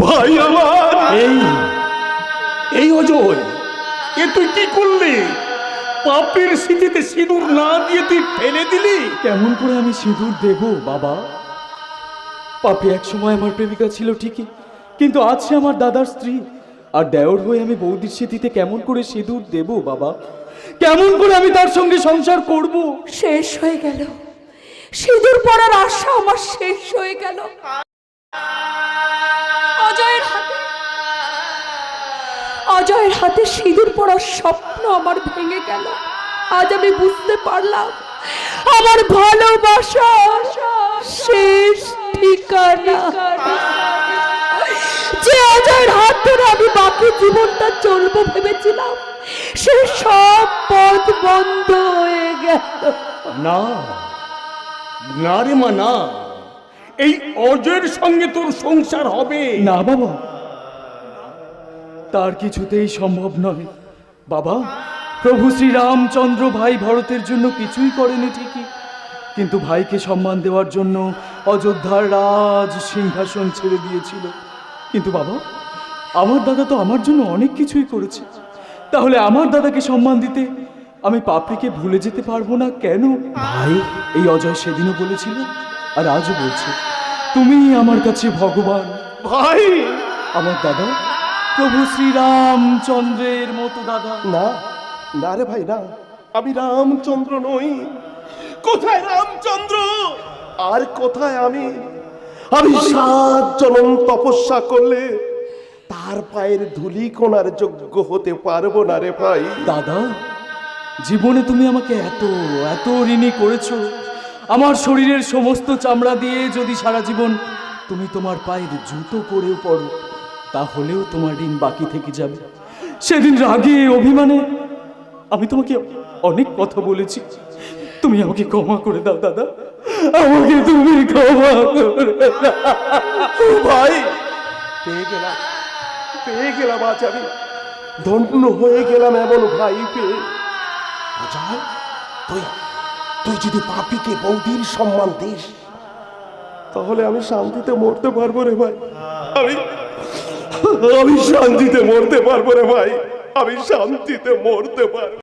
ভাই আমার, এই অজয়, এ তুই কি করলি? পাপের স্মৃতিতে সিঁদুর না দিয়ে তুই ফেলে দিলি। কেমন করে আমি সিঁদুর দেব বাবা? পাপি এক সময় আমার প্রেমিকা ছিল ঠিকই, কিন্তু আজ সে আমার দাদার স্ত্রী। আর দেওর হয়ে আমি বৌদির স্মৃতিতে কেমন করে সিঁদুর দেব বাবা? কেমন করে আমি তার সঙ্গে সংসার করব? শেষ হয়ে গেল, সিঁদুর পরার আশা আমার শেষ হয়ে গেল। অজয়ের হাতে সিঁদুর পরার স্বপ্ন আমার ভেঙে গেল। আজ আমি বুঝতে পারলাম আমার ভালোবাসার শেষ ঠিকানা। যে অজয়ের হাত ধরে আমি বাকি জীবনটা চলবো ভেবেছিলাম, সে সব পথ বন্ধ হয়ে গেল। না না রে মা, না, এই অজয়ের সঙ্গে তোর সংসার হবে না বাবা, তার কিছুতেই সম্ভব নয়। বাবা, প্রভু শ্রীরামচন্দ্র ভাই ভরতের জন্য কিছুই করেনি ঠিকই, কিন্তু ভাইকে সম্মান দেওয়ার জন্য অযোধ্যার রাজ সিংহাসন ছেড়ে দিয়েছিল। কিন্তু বাবা, আমার দাদা তো আমার জন্য অনেক কিছুই করেছে। তাহলে আমার দাদাকে সম্মান দিতে আমি পাপড়িকে ভুলে যেতে পারবো না কেন? ভাই, এই অজয় সেদিনও বলেছিল আর আজও বলছে, তুমিই আমার কাছে ভগবান। ভাই। আমার দাদা প্রভু শ্রীরামচন্দ্রের মতো দাদা। না না রে ভাই, না, আমি রামচন্দ্র নই। কোথায় রামচন্দ্র আর কোথায় আমি? আমি 7 জনম তপস্যা করলে তার পায়ের ধুলি কোনার যোগ্য হতে পারবো না রে ভাই। দাদা, জীবনে তুমি আমাকে এত এত ঋণী করেছো। আমার শরীরের সমস্ত চামড়া দিয়ে যদি সারা জীবন তুমি তোমার পায়ের জুতো পরেও পড়ো, তাহলেও তোমার ঋণ বাকি থেকে যাবে। সেদিন রাগে অভিমানে আমি তোমাকে অনেক কথা বলেছি। তুমি আমাকে ক্ষমা করে দাও দাদা, আমাকে তুমি ক্ষমা করে দাও। ভাই, পেয়ে গেলাম আজ আমি, ধন্য হয়ে গেলাম এমন ভাই পেয়ে। অজয়, তুই যদি পাপিকে বৌদির সম্মান দিস, তাহলে আমি শান্তিতে মরতে পারবো রে ভাই। আমি শান্তিতে মরতে পারবো রে ভাই, আমি শান্তিতে মরতে পারবো।